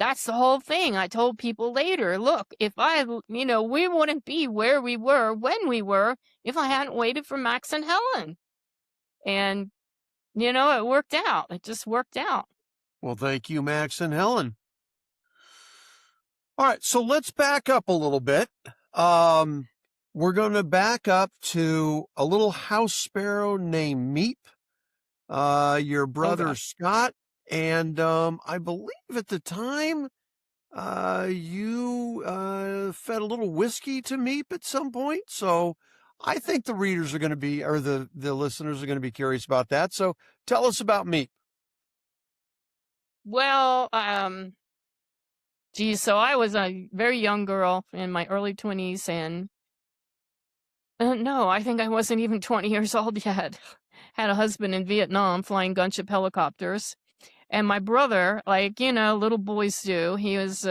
That's the whole thing. I told people later, look, if we wouldn't be where we were when we were if I hadn't waited for Max and Helen. And, it worked out. It just worked out. Well, thank you, Max and Helen. All right, so let's back up a little bit. We're going to back up to a little house sparrow named Meep, your brother Scott, and I believe at the time you fed a little whiskey to Meep at some point. So I think the readers are going to be, or the listeners are going to be curious about that. So tell us about Meep. Well, so I was a very young girl in my early 20s, and no, I think I wasn't even 20 years old yet. Had a husband in Vietnam flying gunship helicopters. And my brother, like, little boys do, he was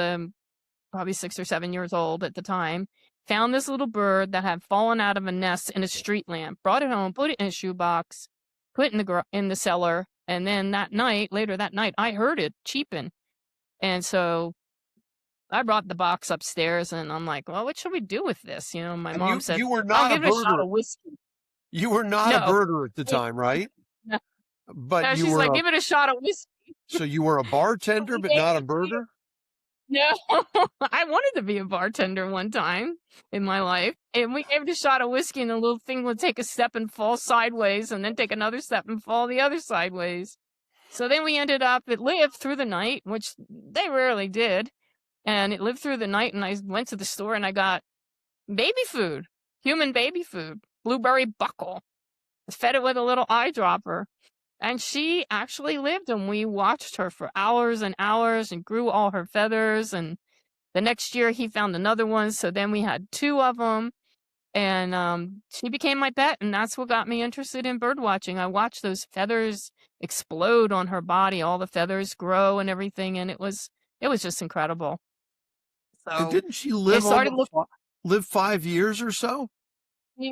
probably 6 or 7 years old at the time, found this little bird that had fallen out of a nest in a street lamp, brought it home, put it in a shoebox, put it in the cellar. And then later that night, I heard it cheeping. And so I brought the box upstairs, and I'm like, well, what should we do with this? My mom said, you were not I'll give it a shot of whiskey. You were not a birder at the time, right? No. But no, she's like, give it a shot of whiskey. So you were a bartender, but not a birder? No, I wanted to be a bartender one time in my life. And we gave it a shot of whiskey, and the little thing would take a step and fall sideways, and then take another step and fall the other sideways. So then we ended up, it lived through the night, which they rarely did. and it lived through the night. And I went to the store and I got baby food, human baby food, blueberry buckle. Fed it with a little eyedropper. And she actually lived, and we watched her for hours and hours and grew all her feathers. And the next year he found another one. So then we had two of them. And she became my pet, and that's what got me interested in bird watching. I watched those feathers explode on her body, all the feathers grow and everything, and it was just incredible. And So didn't she I live started looking. live 5 years or so? She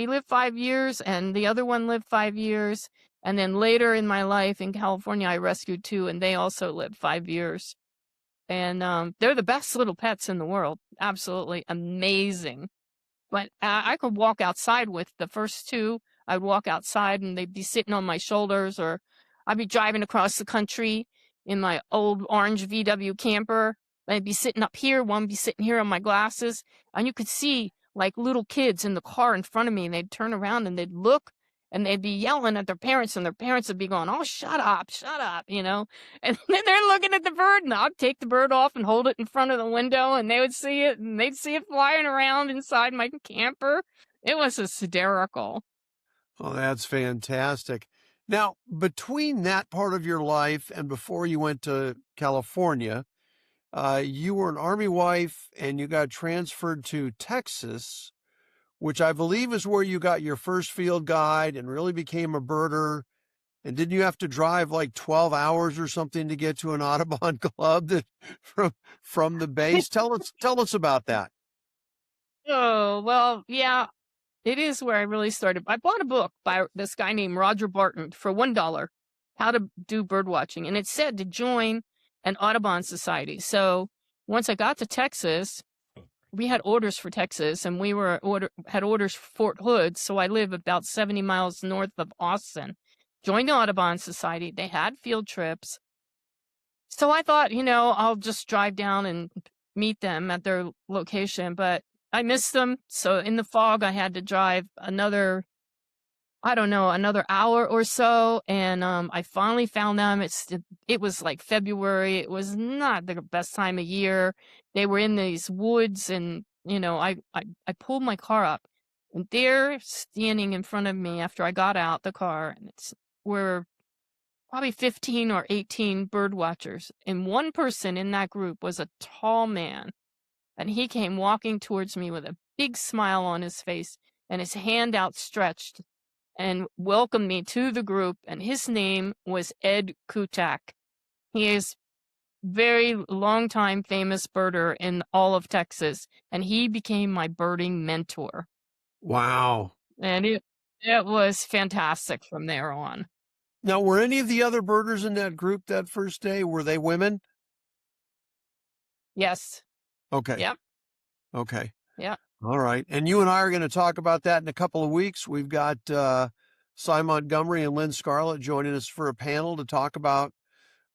lived 5 years, and the other one lived 5 years. And then later in my life in California, I rescued two, and they also lived 5 years. And they're the best little pets in the world. Absolutely amazing. But I could walk outside with the first two. I'd walk outside and they'd be sitting on my shoulders, or I'd be driving across the country in my old orange VW camper. I'd be sitting up here, one be sitting here on my glasses, and you could see like little kids in the car in front of me, and they'd turn around and they'd look and they'd be yelling at their parents, and their parents would be going, "Oh, shut up," you know? And then they're looking at the bird, and I'd take the bird off and hold it in front of the window, and they would see it, and they'd see it flying around inside my camper. It was hysterical. Oh, that's fantastic. Now, between that part of your life and before you went to California, you were an Army wife and you got transferred to Texas, which I believe is where you got your first field guide and really became a birder. And didn't you have to drive like 12 hours or something to get to an Audubon club from the base? Tell us about that. Oh, well, yeah, it is where I really started. I bought a book by this guy named Roger Barton for $1, How to Do Bird Watching, and it said to join an Audubon Society. So once I got to Texas, we had orders for Texas, and we had orders for Fort Hood. So I live about 70 miles north of Austin. Joined the Audubon Society. They had field trips. So I thought, I'll just drive down and meet them at their location, but I missed them. So in the fog, I had to drive another hour or so. And I finally found them. It was like February. It was not the best time of year. They were in these woods, and, I pulled my car up, and they're standing in front of me after I got out the car, and we're probably 15 or 18 bird watchers. And one person in that group was a tall man. And he came walking towards me with a big smile on his face and his hand outstretched and welcomed me to the group. And his name was Ed Kutak. He is very long time famous birder in all of Texas. And he became my birding mentor. Wow. And it was fantastic from there on. Now, were any of the other birders in that group that first day, were they women? Yes. Okay. Yep. Okay. Yep. All right. And you and I are going to talk about that in a couple of weeks. We've got Cy Montgomery and Lynn Scarlett joining us for a panel to talk about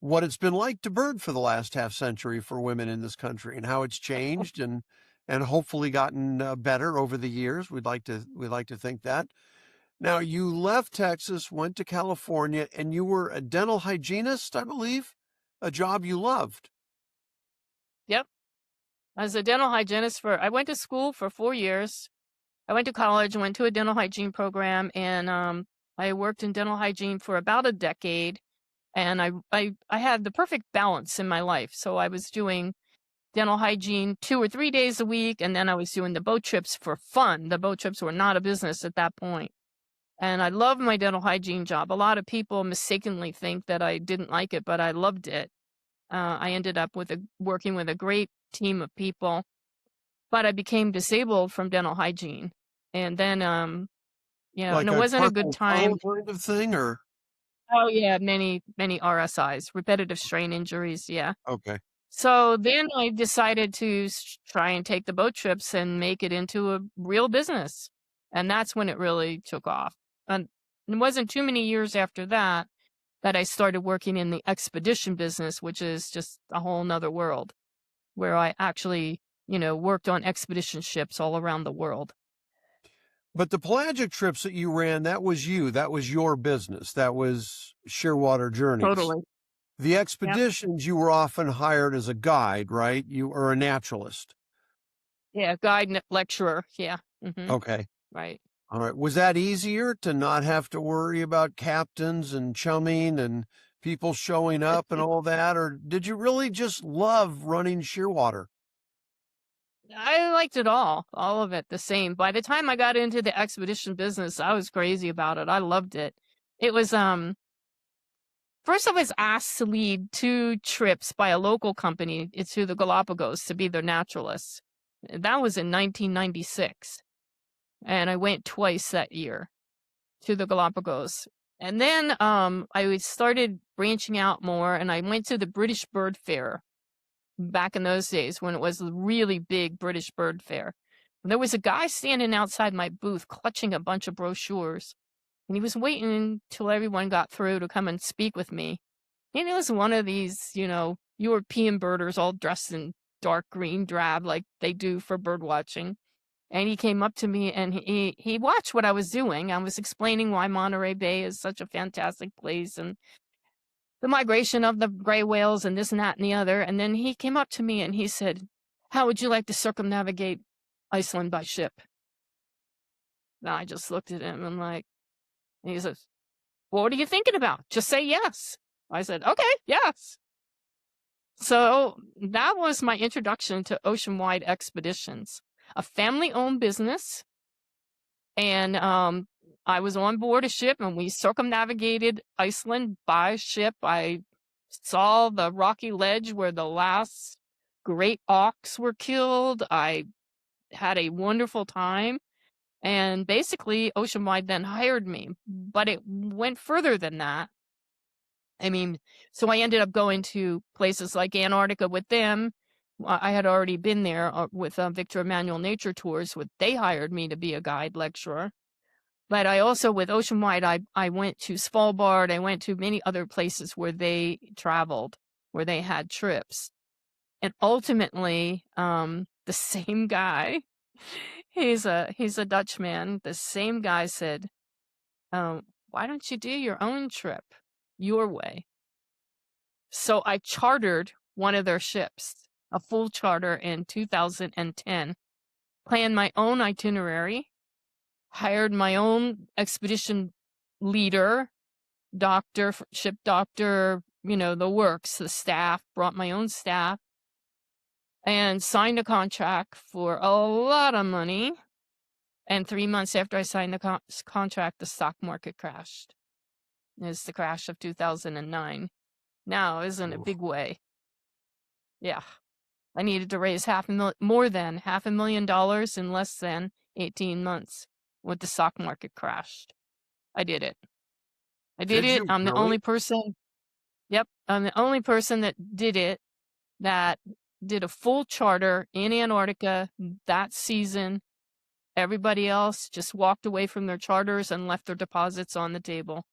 what it's been like to bird for the last half century for women in this country and how it's changed and hopefully gotten better over the years. We'd like to think that. Now, you left Texas, went to California, and you were a dental hygienist, I believe, a job you loved. Yep. I was a dental hygienist I went to school for 4 years. I went to college, went to a dental hygiene program, and I worked in dental hygiene for about a decade. And I had the perfect balance in my life. So I was doing dental hygiene 2 or 3 days a week, and then I was doing the boat trips for fun. The boat trips were not a business at that point. And I loved my dental hygiene job. A lot of people mistakenly think that I didn't like it, but I loved it. I ended up working with a great team of people, but I became disabled from dental hygiene. And then, Like and it wasn't a good carpal time. tunnel kind of thing, or? Oh, yeah, many, many RSIs, repetitive strain injuries. Yeah. Okay. So then I decided to try and take the boat trips and make it into a real business. And that's when it really took off. And it wasn't too many years after that I started working in the expedition business, which is just a whole nother world, where I actually, worked on expedition ships all around the world. But the pelagic trips that you ran, that was you. That was your business. That was Shearwater Journeys. Totally. The Yep. expeditions, you were often hired as a guide, right? You are a naturalist. Yeah. Lecturer. Yeah. Okay. Right. All right. Was that easier to not have to worry about captains and chumming and people showing up and all that? Or did you really just love running Shearwater? I liked it all of it the same. By the time I got into the expedition business, I was crazy about it. I loved it. It was first I was asked to lead 2 trips by a local company to the Galapagos to be their naturalist. That was in 1996. And I went twice that year to the Galapagos. And then I started branching out more, and I went to the British Bird Fair back in those days when it was a really big British Bird Fair. And there was a guy standing outside my booth clutching a bunch of brochures, and he was waiting until everyone got through to come and speak with me. And it was one of these, European birders all dressed in dark green drab like they do for bird watching. And he came up to me and he watched what I was doing. I was explaining why Monterey Bay is such a fantastic place and the migration of the gray whales and this and that and the other. And then he came up to me and he said, "How would you like to circumnavigate Iceland by ship?" And I just looked at him and he says, "What are you thinking about? Just say yes." I said, "Okay, yes." So that was my introduction to ocean-wide expeditions, a family-owned business. And I was on board a ship and we circumnavigated Iceland by ship. I saw the rocky ledge where the last great auks were killed. I had a wonderful time. And basically, Oceanwide then hired me. But it went further than that. I mean, so I ended up going to places like Antarctica with them. I had already been there with Victor Emmanuel Nature Tours. They hired me to be a guide lecturer. But I also, with Oceanwide, I went to Svalbard. I went to many other places where they traveled, where they had trips. And ultimately, the same guy, he's a Dutchman. The same guy said, "Why don't you do your own trip your way?" So I chartered one of their ships, a full charter in 2010, planned my own itinerary, hired my own expedition leader, doctor, ship doctor, the works, the staff, brought my own staff, and signed a contract for a lot of money. And 3 months after I signed the contract, the stock market crashed. It's the crash of 2009. Now, isn't it a Oof. big way? Yeah. I needed to raise more than $500,000 in less than 18 months when the stock market crashed. I did it. Did you I'm the really? only person. Yep. I'm the only person that did it, that did a full charter in Antarctica that season. Everybody else just walked away from their charters and left their deposits on the table.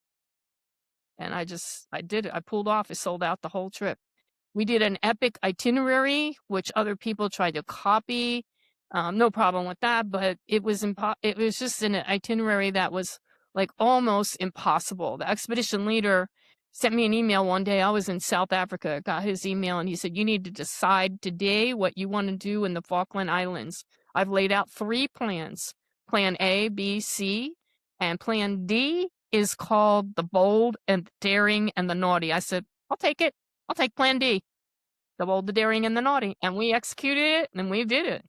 And I did it. I pulled off. I sold out the whole trip. We did an epic itinerary, which other people tried to copy. No problem with that, but it was just an itinerary that was like almost impossible. The expedition leader sent me an email one day. I was in South Africa, got his email, and he said, "You need to decide today what you want to do in the Falkland Islands. I've laid out 3 plans. Plan A, B, C, and plan D is called the bold and the daring and the naughty." I said, "I'll take it. I'll take plan D, the bold, the daring, and the naughty." And we executed it and we did it.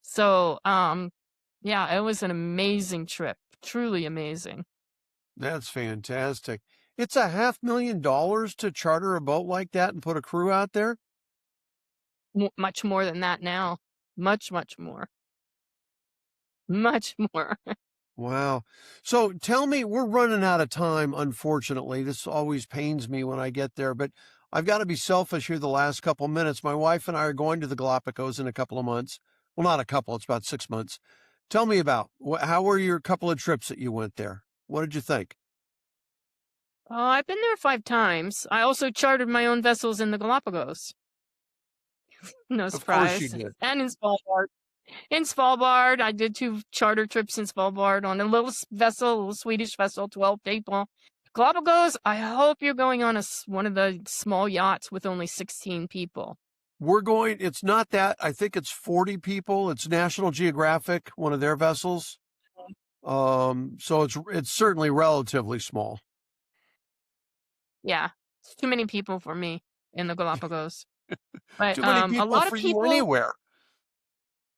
So, yeah, it was an amazing trip. Truly amazing. That's fantastic. It's $500,000 to charter a boat like that and put a crew out there? Much more than that now. Much, much more. Much more. Wow. So tell me, we're running out of time, unfortunately. This always pains me when I get there, but I've got to be selfish here the last couple minutes. My wife and I are going to the Galapagos in a couple of months. Well, not a couple, it's about 6 months. Tell me about how were your couple of trips that you went there? What did you think? I've been there 5 times. I also chartered my own vessels in the Galapagos. No Of course you surprise. did. And in Svalbard. In Svalbard, I did 2 charter trips in Svalbard on a little vessel, a little Swedish vessel, 12 people. Galapagos, I hope you're going on one of the small yachts with only 16 people. It's not that. I think it's 40 people. It's National Geographic, one of their vessels. So it's certainly relatively small. Yeah, it's too many people for me in the Galapagos. But Too many a people lot of for you people, anywhere.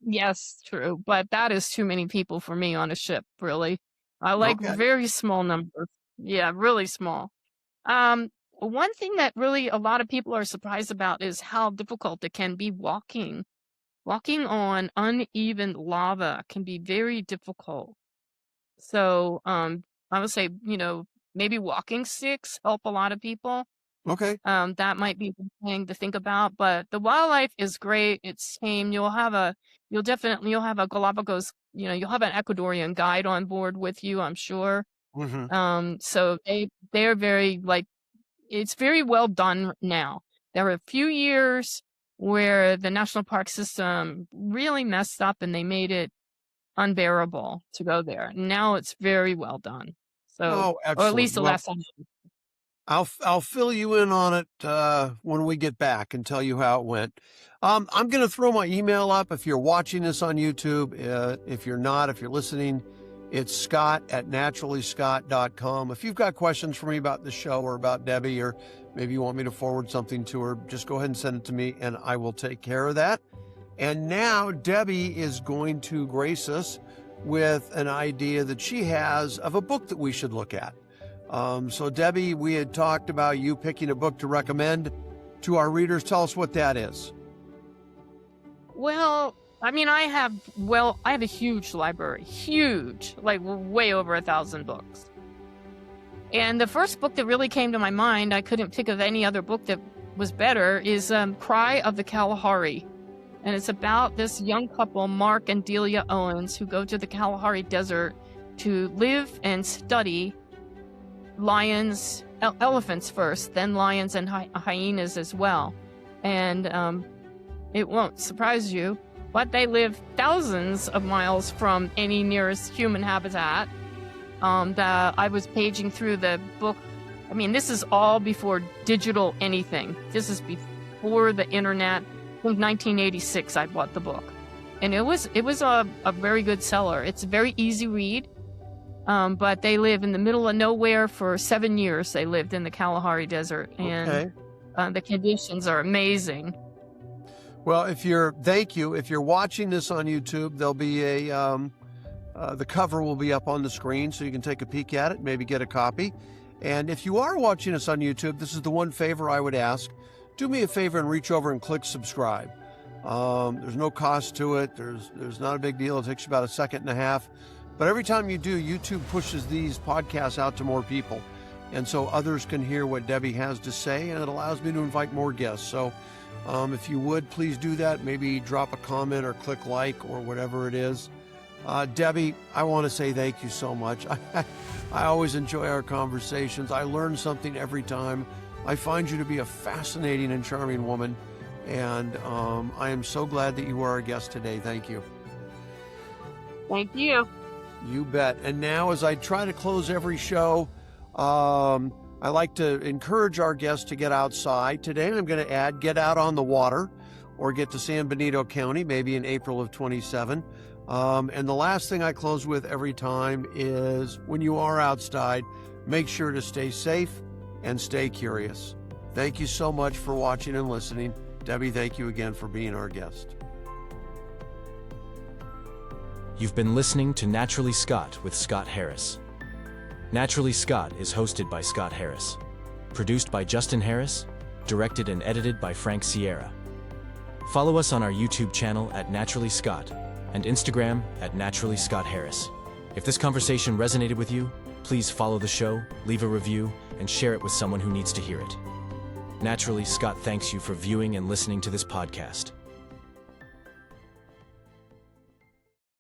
yes, true. But that is too many people for me on a ship, really. I like Okay. very small numbers. Yeah, really small. One thing that really a lot of people are surprised about is how difficult it can be walking. Walking on uneven lava can be very difficult. So, I would say, maybe walking sticks help a lot of people. Okay. That might be one thing to think about, but the wildlife is great. It's tame. You'll have a Galapagos, you'll have an Ecuadorian guide on board with you, I'm sure. Mm-hmm. So they're very it's very well done now. There were a few years where the national park system really messed up and they made it unbearable to go there. Now it's very well done. So, Oh, or at least excellent. the Well, last time. I'll fill you in on it when we get back and tell you how it went. I'm going to throw my email up if you're watching this on YouTube. If you're not, if you're listening, it's scott@naturallyscott.com. If you've got questions for me about the show or about Debbie, or maybe you want me to forward something to her, just go ahead and send it to me and I will take care of that. And now Debbie is going to grace us with an idea that she has of a book that we should look at. So Debbie, we had talked about you picking a book to recommend to our readers. Tell us what that is. Well, I mean, I have a huge library, huge, like way over 1,000 books. And the first book that really came to my mind, I couldn't think of any other book that was better, is Cry of the Kalahari. And it's about this young couple, Mark and Delia Owens, who go to the Kalahari Desert to live and study lions, elephants first, then lions and hyenas as well. And it won't surprise you, but they live thousands of miles from any nearest human habitat. I was paging through the book. I mean, this is all before digital anything. This is before the internet. In 1986, I bought the book, and it was a very good seller. It's a very easy read, but they live in the middle of nowhere for 7 years. They lived in the Kalahari Desert, and the conditions are amazing. Well, if you're watching this on YouTube, there'll be the cover will be up on the screen, so you can take a peek at it, maybe get a copy. And if you are watching us on YouTube, this is the one favor I would ask. Do me a favor and reach over and click subscribe. There's no cost to it. There's not a big deal. It takes you about a second and a half. But every time you do, YouTube pushes these podcasts out to more people. And so others can hear what Debbie has to say, and it allows me to invite more guests. So if you would, please do that. Maybe drop a comment or click like or whatever it is. Debbie, I want to say thank you so much. I always enjoy our conversations. I learn something every time. I find you to be a fascinating and charming woman, and I am so glad that you were our guest today. Thank you. Thank you. You bet. And now, as I try to close every show, I like to encourage our guests to get outside. Today, I'm going to add get out on the water or get to San Benito County, maybe in April of 27. And the last thing I close with every time is when you are outside, make sure to stay safe and stay curious. Thank you so much for watching and listening. Debbie, thank you again for being our guest. You've been listening to Naturally Scott with Scott Harris. Naturally Scott is hosted by Scott Harris, produced by Justin Harris, directed and edited by Frank Sierra. Follow us on our YouTube channel at Naturally Scott and Instagram at Naturally Scott Harris. If this conversation resonated with you, please follow the show, leave a review, and share it with someone who needs to hear it. Naturally, Scott thanks you for viewing and listening to this podcast.